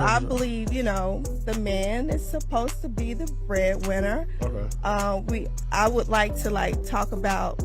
I believe, the man is supposed to be the breadwinner. Okay. I would like to talk about,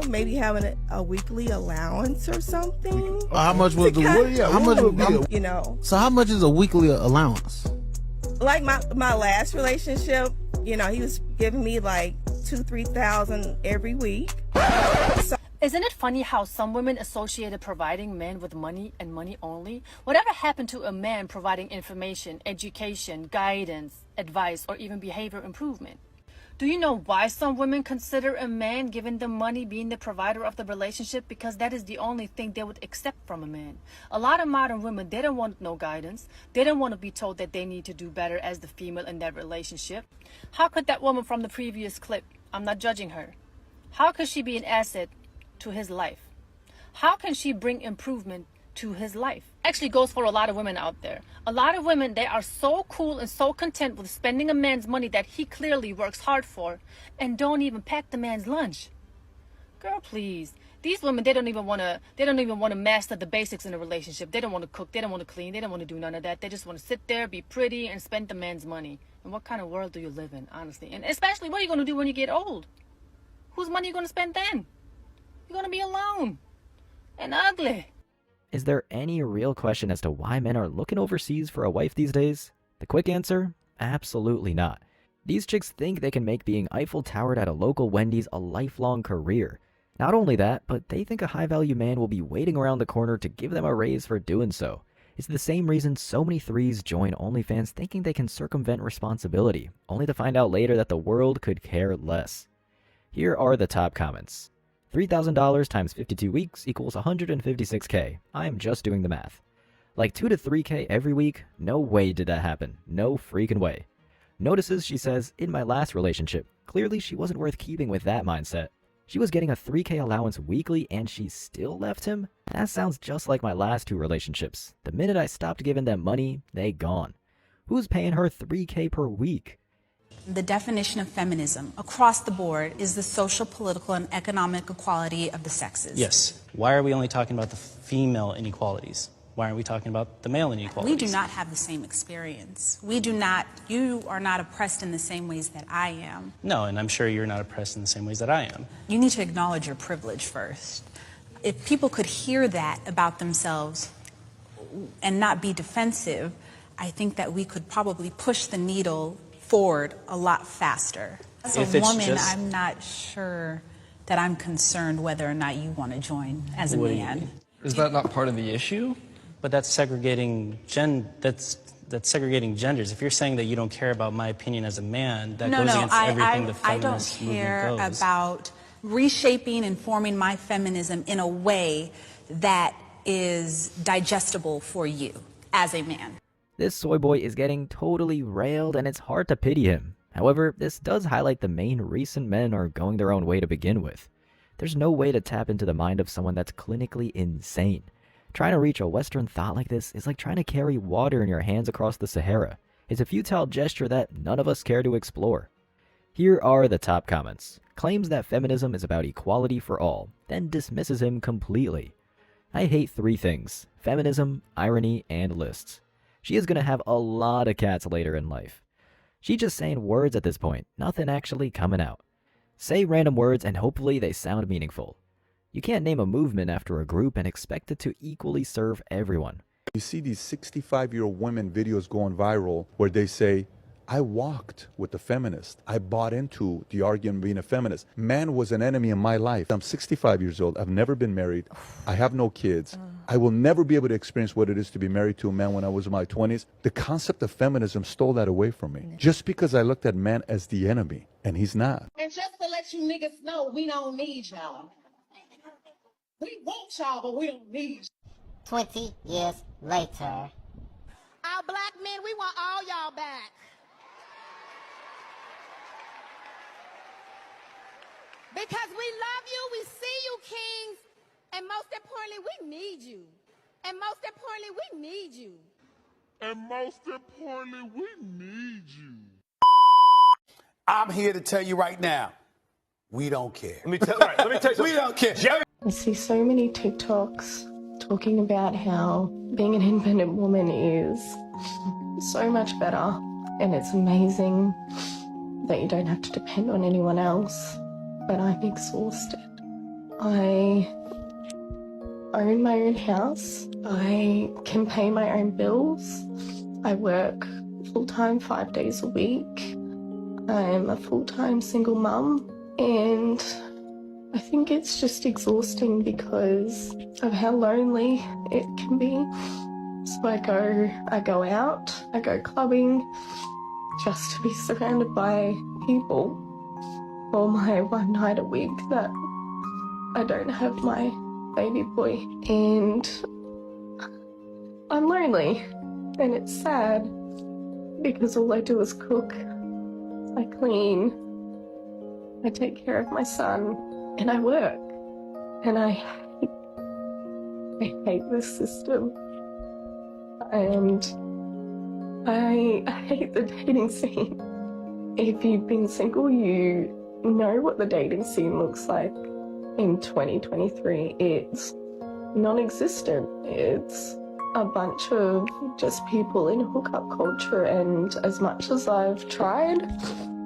maybe having a weekly allowance or something. How much was So how much is a weekly allowance? Like my last relationship, he was giving me like $2,000-3,000 every week. Isn't it funny how some women associated providing men with money and money only? Whatever happened to a man providing information, education, guidance, advice, or even behavior improvement? Do you know why some women consider a man giving them money being the provider of the relationship? Because that is the only thing they would accept from a man. A lot of modern women, they don't want no guidance. They don't want to be told that they need to do better as the female in that relationship. How could that woman from the previous clip, I'm not judging her, how could she be an asset to his life? How can she bring improvement to his life? Actually goes for a lot of women out there. A lot of women, they are so cool and so content with spending a man's money that he clearly works hard for and don't even pack the man's lunch. Girl, please. These women, they don't even want to master the basics in a relationship. They don't want to cook, they don't want to clean, they don't want to do none of that. They just want to sit there, be pretty, and spend the man's money. And what kind of world do you live in, honestly? And especially, what are you going to do when you get old? Whose money are you going to spend then? You're going to be alone and ugly. Is there any real question as to why men are looking overseas for a wife these days? The quick answer? Absolutely not. These chicks think they can make being Eiffel Towered at a local Wendy's a lifelong career. Not only that, but they think a high-value man will be waiting around the corner to give them a raise for doing so. It's the same reason so many threes join OnlyFans thinking they can circumvent responsibility, only to find out later that the world could care less. Here are the top comments. $3,000 times 52 weeks equals $156K. I'm just doing the math. Like 2 to 3K every week? No way did that happen. No freaking way. Notices she says, in my last relationship, clearly she wasn't worth keeping with that mindset. She was getting a 3K allowance weekly and she still left him? That sounds just like my last 2 relationships. The minute I stopped giving them money, they gone. Who's paying her 3K per week? The definition of feminism across the board is the social, political, and economic equality of the sexes. Yes. Why are we only talking about the female inequalities? Why aren't we talking about the male inequalities? We do not have the same experience. You are not oppressed in the same ways that I am. No, and I'm sure you're not oppressed in the same ways that I am. You need to acknowledge your privilege first. If people could hear that about themselves and not be defensive, I think that we could probably push the needle forward a lot faster. As a woman, I'm not sure that I'm concerned whether or not you want to join as a man. Is that not part of the issue? But that's segregating that's segregating genders. If you're saying that you don't care about my opinion as a man, that goes against everything the feminist movement I don't care goes. about reshaping and forming my feminism in a way that is digestible for you as a man. This soy boy is getting totally railed and it's hard to pity him. However, this does highlight the main reason men are going their own way to begin with. There's no way to tap into the mind of someone that's clinically insane. Trying to reach a Western thought like this is like trying to carry water in your hands across the Sahara. It's a futile gesture that none of us care to explore. Here are the top comments. Claims that feminism is about equality for all, then dismisses him completely. I hate 3 things: feminism, irony, and lists. She is going to have a lot of cats later in life. She's just saying words at this point, nothing actually coming out. Say random words and hopefully they sound meaningful. You can't name a movement after a group and expect it to equally serve everyone. You see these 65-year-old women videos going viral where they say, I walked with a feminist. I bought into the argument of being a feminist. Man was an enemy in my life. I'm 65 years old. I've never been married. I have no kids. I will never be able to experience what it is to be married to a man when I was in my 20s. The concept of feminism stole that away from me. Just because I looked at man as the enemy, and he's not. And just to let you niggas know, we don't need y'all. We want y'all, but we don't need you. 20 years later. Our black men, we want all y'all back. Because we love you, we see you, kings, and most importantly, we need you. And most importantly, we need you. And most importantly, we need you. I'm here to tell you right now, we don't care. Let me tell you something. We don't care. I see so many TikToks talking about how being an independent woman is so much better, and it's amazing that you don't have to depend on anyone else, but I'm exhausted. I own my own house. I can pay my own bills. I work full-time 5 days a week. I'm a full-time single mum, and I think it's just exhausting because of how lonely it can be. So I go out, I go clubbing just to be surrounded by people, or my one night a week that I don't have my baby boy, and I'm lonely, and it's sad because all I do is cook, I clean, I take care of my son, and I work, and I hate this system, and I hate the dating scene. If you've been single, you know what the dating scene looks like in 2023. It's non-existent. It's a bunch of just people in hookup culture, and as much as I've tried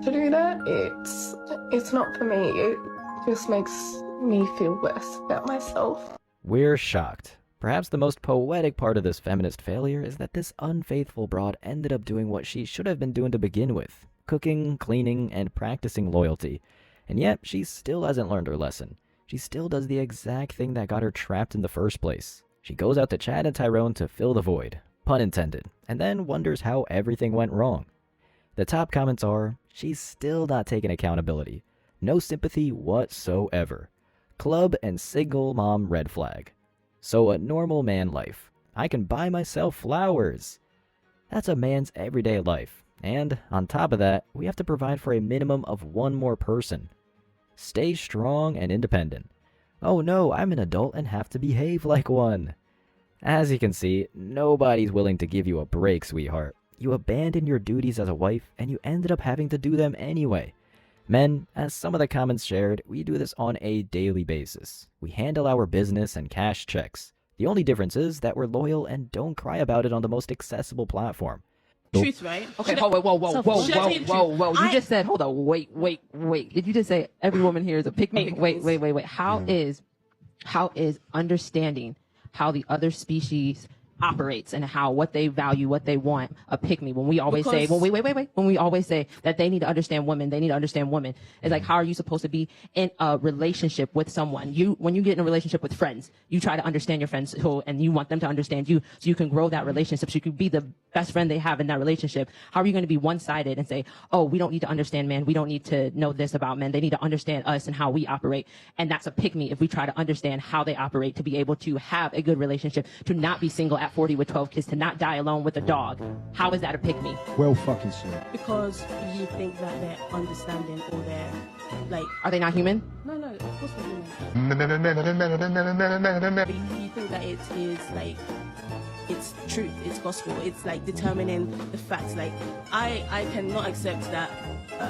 to do that, it's not for me. It just makes me feel worse about myself. We're shocked. Perhaps the most poetic part of this feminist failure is that this unfaithful broad ended up doing what she should have been doing to begin with: cooking, cleaning, and practicing loyalty. And yet, she still hasn't learned her lesson. She still does the exact thing that got her trapped in the first place. She goes out to Chad and Tyrone to fill the void, pun intended, and then wonders how everything went wrong. The top comments are, she's still not taking accountability. No sympathy whatsoever. Club and single mom red flag. So a normal man life. I can buy myself flowers. That's a man's everyday life. And on top of that, we have to provide for a minimum of one more person. Stay strong and independent. Oh no, I'm an adult and have to behave like one. As you can see, nobody's willing to give you a break, sweetheart. You abandoned your duties as a wife, and you ended up having to do them anyway. Men, as some of the comments shared, we do this on a daily basis. We handle our business and cash checks. The only difference is that we're loyal and don't cry about it on the most accessible platform. Truth, right? Okay, whoa. You just said, hold on, wait. Did you just say every woman here is a pick me? Wait. How is understanding how the other species operates and what they value, what they want, a pick me? When we always say, when we always say that they need to understand women, it's like, how are you supposed to be in a relationship with someone? When you get in a relationship with friends, you try to understand your friends and you want them to understand you so you can grow that relationship, so you can be the best friend they have in that relationship. How are you going to be one-sided and say, oh, we don't need to understand men, we don't need to know this about men, they need to understand us and how we operate? And that's a pick me if we try to understand how they operate, to be able to have a good relationship, to not be single at 40 with 12 kids, to not die alone with a dog. How is that a pick me? Well fucking said. Because you think that they're understanding, or they're like... Are they not human? No, of course they're human. You think that it is like... It's truth, it's gospel, it's like determining the facts. Like, I cannot accept that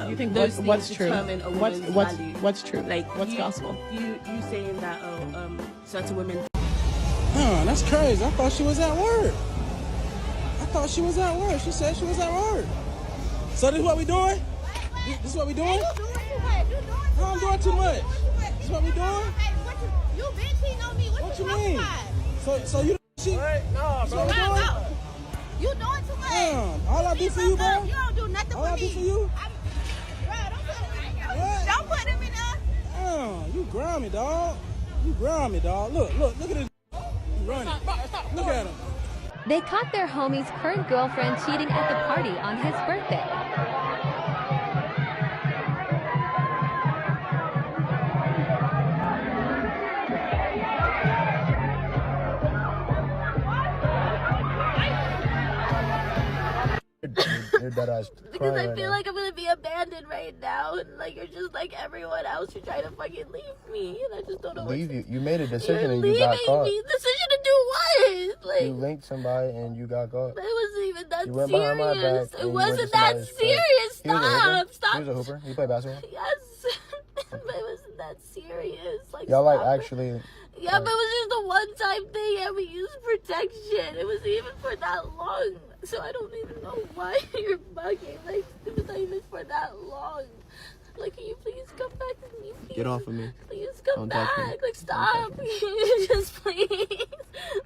you think those what's things true? determine a woman's value. What's true? Like, what's gospel? You saying that certain women... That's crazy. I thought she was at work. She said she was at work. So this is what we doing? This is what we doing? Hey, you doing too much. You doing too I'm doing too much. This is what we doing? You been cheating on me. What you mean? So you cheat? No, bro. You doing too much. All I do for you, bro? You don't do nothing all for me. I do for you? Don't put him in there. You grimy, dog. Look at this. Running. Look at him. They caught their homie's current girlfriend cheating at the party on his birthday. You're dead ass. Because I feel like I'm gonna be abandoned right now, and like you're just like everyone else. You're trying to fucking leave me, and I just don't know. Leave you? You made a decision and you're you got caught. me. Decision to do what? Like, you linked somebody and you got caught. It wasn't even that you went behind my serious. back It wasn't that serious. Stop. He was a hooper. He played basketball. Yes, but it wasn't that serious. Like, y'all like actually. Yeah, but it was just a one-time thing, and we used protection. It wasn't even for that long. So I don't even know why you're bugging. Like, it was not even for that long. Like, can you please come back to me, please? Get off of me. Please come back. Like, stop. Just please.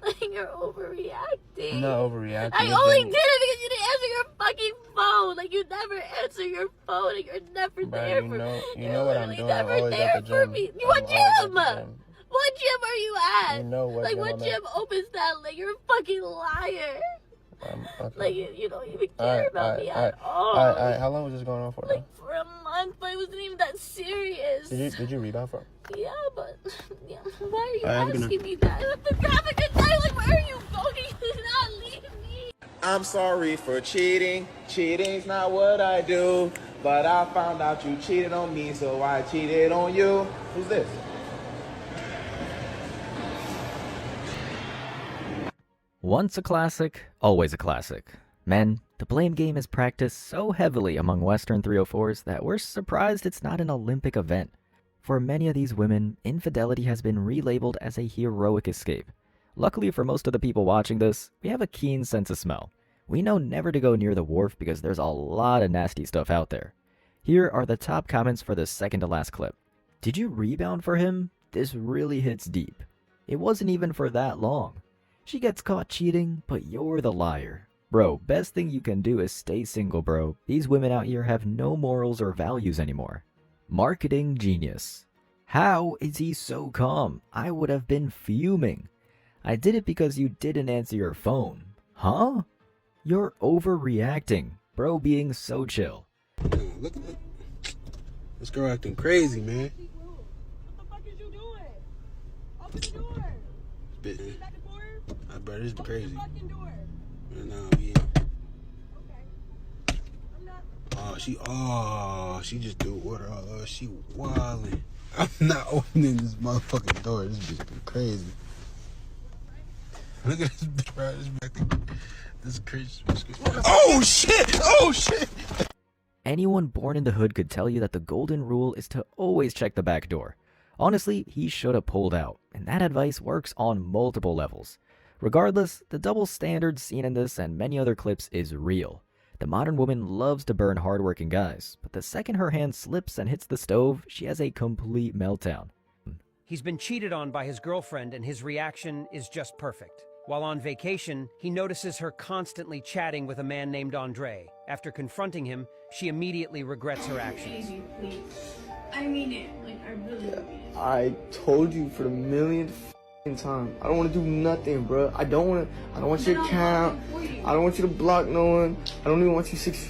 Like, you're overreacting. I'm not overreacting. I only did it because you didn't answer your fucking phone. Like, you never answer your phone and you're never there for me. You know what I'm doing. I'm Never always there at the for gym. me. What gym? What gym are you at? You know what like, gym what I'm gym opens that? Like, you're a fucking liar. Okay. Like, you don't even care about me at all. Alright, how long was this going on for? Like, for a month, but it wasn't even that serious. Did you rebound from? Yeah, but yeah. Why are you asking me that? I'm the graphic designer. Like, where are you going? You did not leave me. I'm sorry for cheating. Cheating's not what I do. But I found out you cheated on me, so I cheated on you. Who's this? Once a classic, always a classic. Men, the blame game is practiced so heavily among Western 304s that we're surprised it's not an Olympic event. For many of these women, infidelity has been relabeled as a heroic escape. Luckily for most of the people watching this, we have a keen sense of smell. We know never to go near the wharf because there's a lot of nasty stuff out there. Here are the top comments for the second to last clip. Did you rebound for him? This really hits deep. It wasn't even for that long. She gets caught cheating, but you're the liar. Bro, best thing you can do is stay single, bro. These women out here have no morals or values anymore. Marketing genius. How is he so calm? I would have been fuming. I did it because you didn't answer your phone. Huh? You're overreacting. Bro being so chill. Look at that. This girl acting crazy, man. What the fuck is you doing? Open the door. Bitch. I bet this be crazy. Fucking door. No, yeah. Okay. I'm not. She just threw water all over. She wildin'. I'm not opening this motherfucking door. This bitch been crazy. Look at this bitch, bro. This is crazy. Oh shit! Oh shit! Anyone born in the hood could tell you that the golden rule is to always check the back door. Honestly, he should have pulled out, and that advice works on multiple levels. Regardless, the double standard seen in this and many other clips is real. The modern woman loves to burn hardworking guys, but the second her hand slips and hits the stove, she has a complete meltdown. He's been cheated on by his girlfriend and his reaction is just perfect. While on vacation, he notices her constantly chatting with a man named Andre. After confronting him, she immediately regrets her actions. Baby, please. I mean it. Like, I really mean it. I told you for the millionth time. I don't want to do nothing, bro. I don't want your account. I don't want you to block no one. I don't even want you 6 feet.